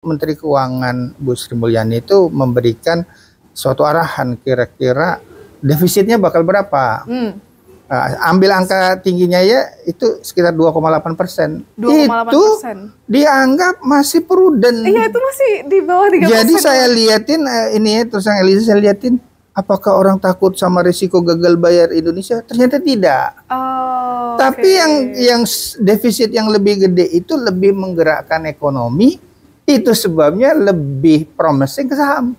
Menteri Keuangan Bu Sri Mulyani itu memberikan suatu arahan kira-kira defisitnya bakal berapa. Ambil angka tingginya ya itu sekitar 2,8%. Itu dianggap masih prudent. Iya, itu masih di bawah 3%. Jadi saya liatin ini ya, terus yang Eliza saya liatin apakah orang takut sama risiko gagal bayar Indonesia? Ternyata tidak. Tapi yang defisit yang lebih gede itu lebih menggerakkan ekonomi. Itu sebabnya lebih promising ke saham.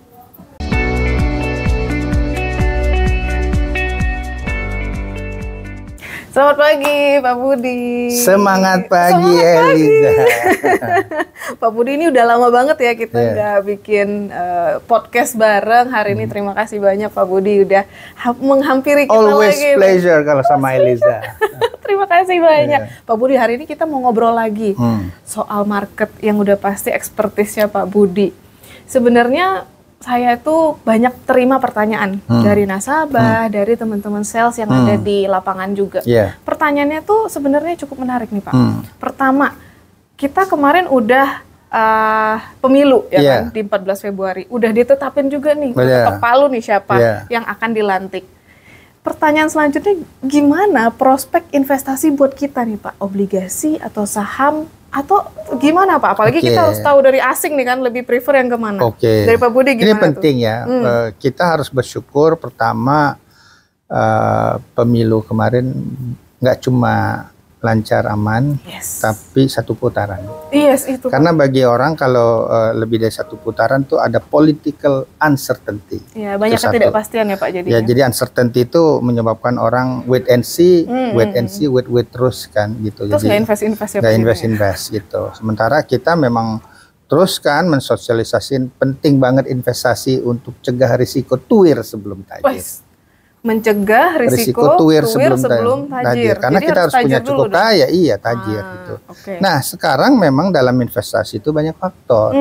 Selamat pagi Pak Budi. Semangat pagi Eliza. Pak Budi, ini udah lama banget ya kita nggak bikin podcast bareng. Hari ini terima kasih banyak Pak Budi udah menghampiri kita Always lagi. Always pleasure kalau sama Eliza. Terima kasih banyak. Pak Budi, hari ini kita mau ngobrol lagi soal market yang udah pasti ekspertisnya Pak Budi. Sebenarnya saya itu banyak terima pertanyaan dari nasabah, dari teman-teman sales yang ada di lapangan juga. Pertanyaannya tuh sebenarnya cukup menarik nih Pak. Pertama, kita kemarin udah pemilu ya kan di 14 Februari. Udah ditetapin juga nih, ketok palu nih siapa yang akan dilantik. Pertanyaan selanjutnya, gimana prospek investasi buat kita nih Pak? Obligasi atau saham? Atau gimana Pak? Apalagi kita harus tahu dari asing nih kan, lebih prefer yang kemana? Dari Pak Budi gimana? Ini penting ya, kita harus bersyukur pertama pemilu kemarin nggak cuma lancar aman, tapi satu putaran. Itu. Karena bagi orang kalau lebih dari satu putaran tuh ada political uncertainty. Ya, banyak ketidakpastian ya Pak jadinya. Ya, jadi uncertainty itu menyebabkan orang wait and see, wait terus kan gitu. Terus nggak invest-invest ya Pak? Nggak invest gitu. Sementara kita memang terus kan mensosialisasikan penting banget investasi untuk cegah risiko tuir sebelum tajir. Mencegah risiko tuir sebelum tajir. Karena jadi kita harus punya cukup kaya, tajir gitu. Nah, sekarang memang dalam investasi itu banyak faktor.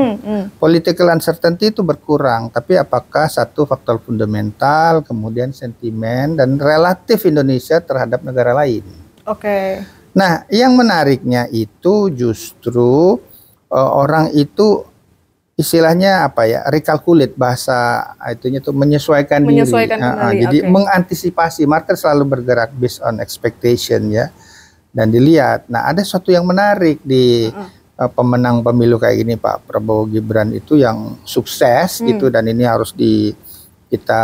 Political uncertainty itu berkurang, tapi apakah satu faktor fundamental, kemudian sentimen dan relatif Indonesia terhadap negara lain. Nah, yang menariknya itu justru orang itu istilahnya apa ya, recalculate bahasa itunya tuh menyesuaikan diri. Jadi mengantisipasi, market selalu bergerak based on expectation ya. Dan dilihat, nah ada sesuatu yang menarik di pemenang pemilu kayak gini Pak Prabowo Gibran itu yang sukses gitu, dan ini harus kita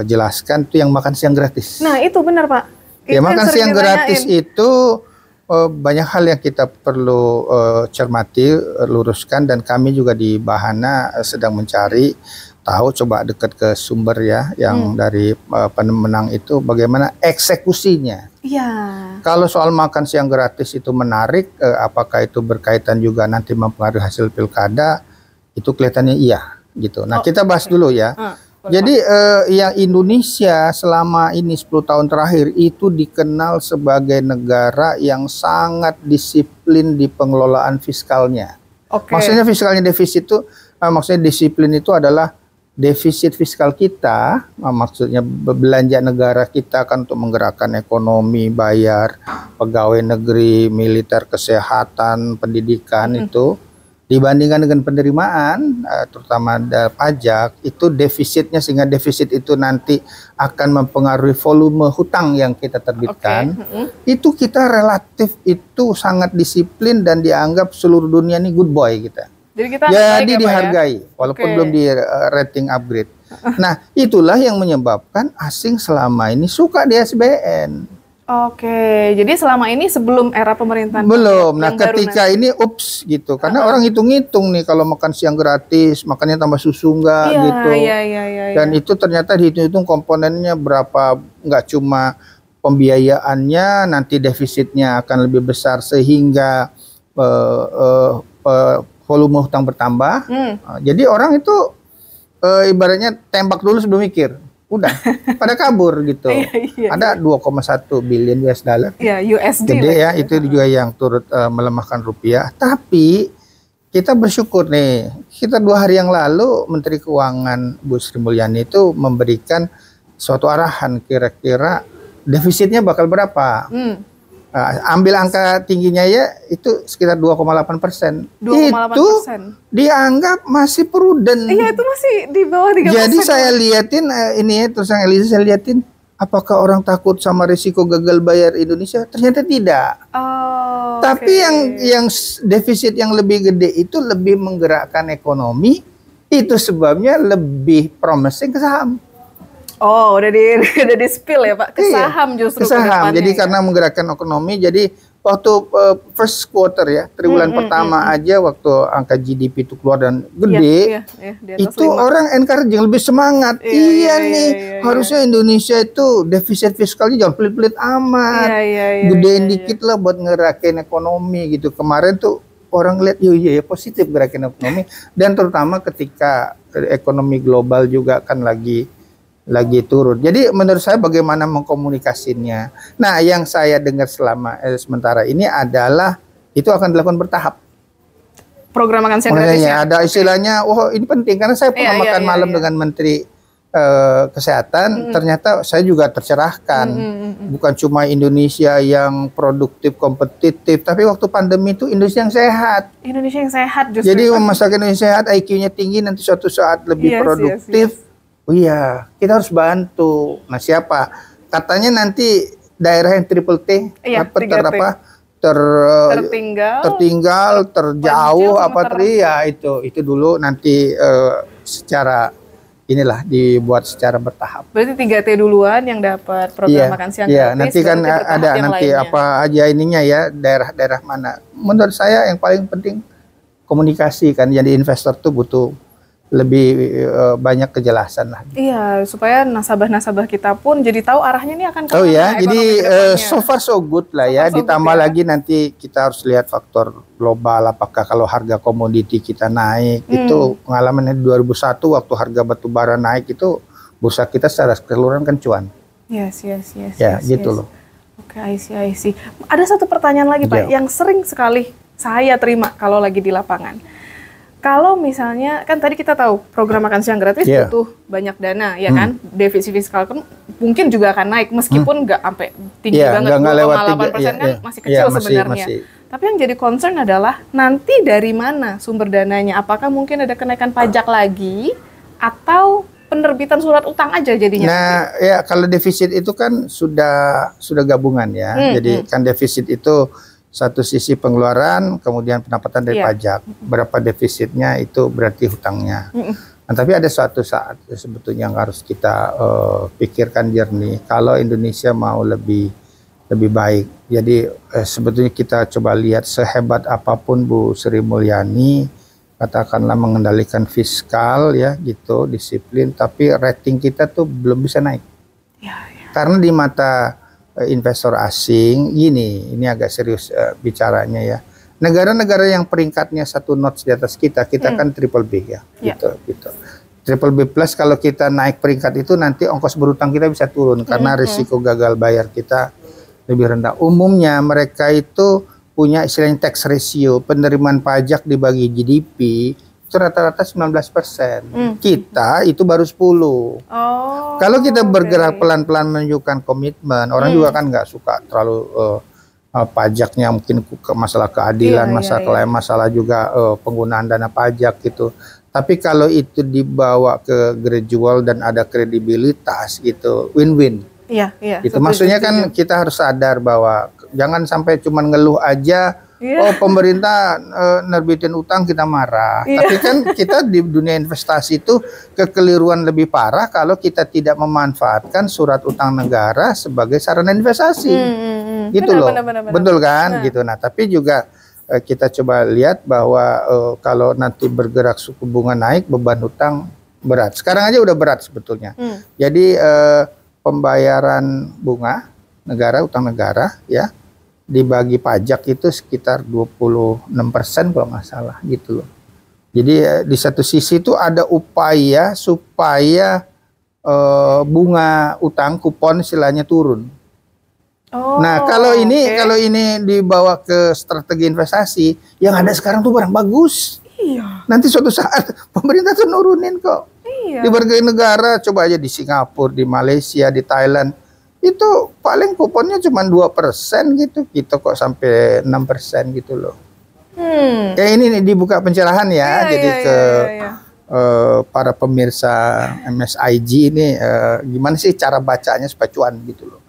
jelaskan tuh yang makan siang gratis. Nah itu benar Pak. Ya, makan siang gratis itu banyak hal yang kita perlu cermati, luruskan, dan kami juga di Bahana sedang mencari tahu, coba dekat ke sumber ya, yang dari pemenang itu bagaimana eksekusinya. Kalau soal makan siang gratis itu menarik, apakah itu berkaitan juga nanti mempengaruhi hasil pilkada, itu kelihatannya iya gitu. Nah kita bahas dulu ya. Jadi yang Indonesia selama ini 10 tahun terakhir itu dikenal sebagai negara yang sangat disiplin di pengelolaan fiskalnya. Maksudnya fiskalnya defisit itu, maksudnya disiplin itu adalah defisit fiskal kita, maksudnya belanja negara kita kan untuk menggerakkan ekonomi, bayar pegawai negeri, militer, kesehatan, pendidikan itu. Dibandingkan dengan penerimaan, terutama pajak, itu defisitnya, sehingga defisit itu nanti akan mempengaruhi volume hutang yang kita terbitkan. Itu kita relatif itu sangat disiplin dan dianggap seluruh dunia ini good boy kita. Jadi dihargai, walaupun belum di rating upgrade. Nah, itulah yang menyebabkan asing selama ini suka di SBN. Jadi selama ini sebelum era pemerintahan belum. Nah, ketika ini ups gitu, karena orang hitung-hitung nih kalau makan siang gratis, makannya tambah susu enggak gitu. Dan itu ternyata dihitung-hitung komponennya berapa, nggak cuma pembiayaannya, nanti defisitnya akan lebih besar sehingga volume hutang bertambah. Jadi orang itu ibaratnya tembak dulu sebelum mikir. Udah pada kabur gitu. Ada 2,1 billion US dollar. USD. Gede ya, itu juga yang turut melemahkan rupiah. Tapi kita bersyukur nih, kita 2 hari yang lalu Menteri Keuangan Bu Sri Mulyani itu memberikan suatu arahan kira-kira defisitnya bakal berapa. Ambil angka tingginya ya itu sekitar 2,8%. 2,8%. Itu dianggap masih prudent. Iya, itu masih di bawah 3%. Jadi saya liatin ini ya, terus yang Eliza saya liatin apakah orang takut sama risiko gagal bayar Indonesia? Ternyata tidak. Tapi yang defisit yang lebih gede itu lebih menggerakkan ekonomi. Itu sebabnya lebih promising ke saham. Oh, udah di spill ya Pak, ke saham justru. Ke saham. Jadi karena menggerakkan ekonomi, jadi waktu first quarter ya, triwulan pertama aja waktu angka GDP itu keluar dan gede, itu 5. Orang encouraging, lebih semangat. Nih, harusnya Indonesia itu defisit fiskalnya jangan pelit-pelit amat, gedein dikit lah buat ngerakin ekonomi gitu. Kemarin tuh orang lihat, iya positif gerakin ekonomi, dan terutama ketika ekonomi global juga kan lagi turun. Jadi menurut saya bagaimana mengkomunikasinya. Nah, yang saya dengar selama sementara ini adalah itu akan dilakukan bertahap. Program makan siang gratisnya. Ada istilahnya, ini penting karena saya pernah makan malam dengan Menteri Kesehatan. Ternyata saya juga tercerahkan. Bukan cuma Indonesia yang produktif, kompetitif, tapi waktu pandemi itu Indonesia yang sehat. Indonesia yang sehat justru. Jadi masyarakat Indonesia sehat, IQ-nya tinggi, nanti suatu saat lebih produktif. Oh iya, kita harus bantu. Nah, siapa? Katanya nanti daerah yang triple T, tertinggal, terjauh, itu dulu nanti secara inilah dibuat secara bertahap. Berarti 3T duluan yang dapat program makan siang gratis. Nanti kan ada nanti lainnya. Apa aja ininya ya, daerah-daerah mana. Menurut saya yang paling penting komunikasi kan. Jadi investor tuh butuh lebih banyak kejelasan lah. Iya, supaya nasabah-nasabah kita pun jadi tahu arahnya ini akan kemana. Jadi so far so good lah ya. Ditambah lagi nanti kita harus lihat faktor global. Apakah kalau harga komoditi kita naik, itu pengalaman di 2001 waktu harga batu bara naik itu bursa kita secara keseluruhan kan cuan. Yes. Loh. Oke, I see. Ada satu pertanyaan lagi Pak, yang sering sekali saya terima kalau lagi di lapangan. Kalau misalnya, kan tadi kita tahu program makan siang gratis butuh banyak dana, ya kan? Defisit fiskal kan mungkin juga akan naik, meskipun nggak sampai tinggi banget, 2,8% kan masih kecil sebenarnya. Tapi yang jadi concern adalah nanti dari mana sumber dananya? Apakah mungkin ada kenaikan pajak lagi, atau penerbitan surat utang aja jadinya? Nah, ya kalau defisit itu kan sudah gabungan ya. Jadi kan defisit itu satu sisi pengeluaran, kemudian pendapatan dari pajak. Berapa defisitnya itu berarti hutangnya. Nah, tapi ada suatu saat sebetulnya yang harus kita pikirkan jernih. Kalau Indonesia mau lebih baik, jadi sebetulnya kita coba lihat sehebat apapun Bu Sri Mulyani, katakanlah mengendalikan fiskal ya gitu, disiplin, tapi rating kita tuh belum bisa naik. Karena di mata investor asing, ini agak serius bicaranya ya. Negara-negara yang peringkatnya 1 notch di atas kita kan triple B ya, gitu. Triple B plus kalau kita naik peringkat itu nanti ongkos berutang kita bisa turun karena risiko gagal bayar kita lebih rendah. Umumnya mereka itu punya istilahnya tax ratio, penerimaan pajak dibagi GDP itu rata-rata 19%. Kita itu baru 10. Kalau kita bergerak pelan-pelan menunjukkan komitmen, orang juga kan nggak suka terlalu pajaknya, mungkin masalah keadilan, masalah juga penggunaan dana pajak gitu. Tapi kalau itu dibawa ke gradual dan ada kredibilitas gitu, win-win. Itu maksudnya kan kita harus sadar bahwa jangan sampai cuma ngeluh aja. Pemerintah nerbitin utang kita marah. Tapi kan kita di dunia investasi itu kekeliruan lebih parah kalau kita tidak memanfaatkan surat utang negara sebagai sarana investasi. Gitu loh. Betul kan? Gitu. Nah, tapi juga kita coba lihat bahwa kalau nanti bergerak suku bunga naik, beban utang berat. Sekarang aja udah berat sebetulnya. Jadi pembayaran bunga negara, utang negara ya, dibagi pajak itu sekitar 26% kalau nggak salah gitu loh. Jadi di satu sisi itu ada upaya supaya bunga utang kupon istilahnya turun. Nah kalau ini dibawa ke strategi investasi, yang ada sekarang tuh barang bagus. Nanti suatu saat pemerintah tuh nurunin kok. Di berbagai negara, coba aja di Singapura, di Malaysia, di Thailand. itu paling kuponnya cuma 2% gitu. Kita kok sampai 6% gitu loh. Ya ini dibuka pencerahan ya, jadi ke para pemirsa MSIG ini gimana sih cara bacanya supaya cuan gitu loh.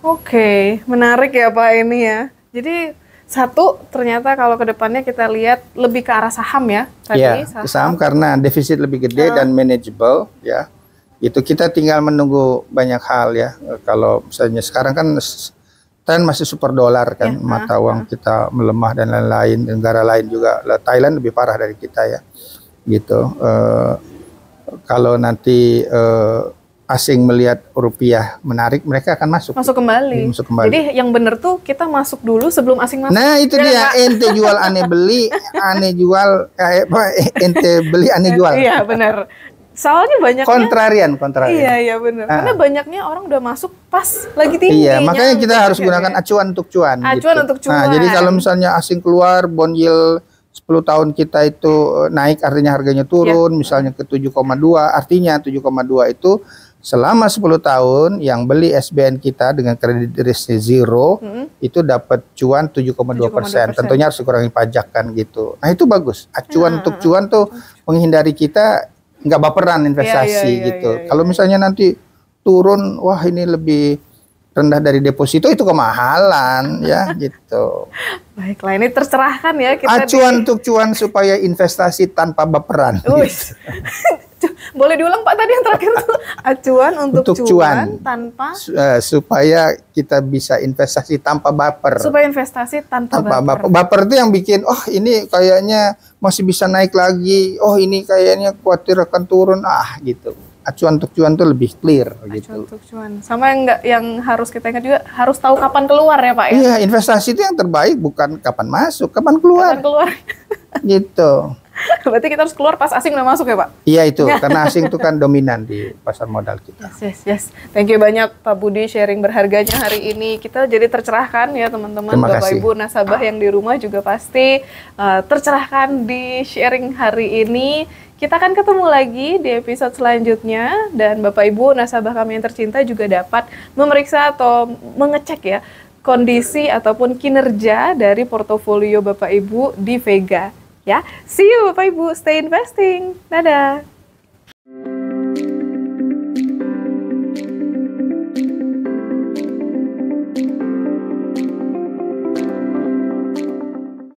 Oke, menarik ya Pak ini ya. Jadi satu, ternyata kalau ke depannya kita lihat lebih ke arah saham ya. Tadi, ya, saham karena defisit lebih gede dan manageable ya. Itu kita tinggal menunggu banyak hal ya. Kalau misalnya sekarang kan tren masih super dolar kan, mata uang kita melemah dan lain-lain. Negara lain juga, Thailand lebih parah dari kita ya. Gitu. Kalau nanti asing melihat rupiah menarik, mereka akan masuk kembali. Jadi yang benar tuh kita masuk dulu sebelum asing masuk. Nah itu dia, ente jual aneh beli, aneh jual, ente beli aneh jual. Iya benar. Soalnya banyaknya kontrarian. Iya benar. Karena banyaknya orang udah masuk pas lagi tinggi. Iya, makanya kita harus gunakan acuan untuk cuan. Acuan untuk cuan. Nah, jadi kalau misalnya asing keluar, bond yield 10 tahun kita itu naik, artinya harganya turun, misalnya ke 7,2, artinya 7,2 itu selama 10 tahun yang beli SBN kita dengan kredit risk zero itu dapat cuan 7,2%. Tentunya harus dikurangi pajak kan gitu. Nah itu bagus. Acuan untuk cuan tuh menghindari kita nggak baperan investasi gitu. Kalau misalnya nanti turun, wah ini lebih rendah dari deposito, itu kemahalan ya gitu. Baiklah, ini tercerahkan ya kita. Acuan untuk cuan supaya investasi tanpa baperan. Gitu. Boleh diulang Pak tadi yang terakhir tuh, acuan untuk cuan tanpa supaya kita bisa investasi tanpa baper. Supaya investasi tanpa baper. Baper itu yang bikin, oh ini kayaknya masih bisa naik lagi, oh ini kayaknya khawatir akan turun, gitu. Acuan untuk cuan tuh lebih clear gitu. Acuan untuk cuan. Sama yang harus kita ingat juga, harus tahu kapan keluar ya Pak ya. Iya, investasi itu yang terbaik bukan kapan masuk, kapan keluar. Kapan keluar. Gitu. Berarti kita harus keluar pas asing udah masuk ya Pak? Iya itu, karena asing itu kan dominan di pasar modal kita. Yes. Thank you banyak Pak Budi sharing berharganya hari ini. Kita jadi tercerahkan ya teman-teman, Bapak Ibu nasabah yang di rumah juga pasti tercerahkan di sharing hari ini. Kita akan ketemu lagi di episode selanjutnya, dan Bapak Ibu nasabah kami yang tercinta juga dapat memeriksa atau mengecek ya kondisi ataupun kinerja dari portofolio Bapak Ibu di Vega. Ya, see you Bapak Ibu, stay investing. Dadah.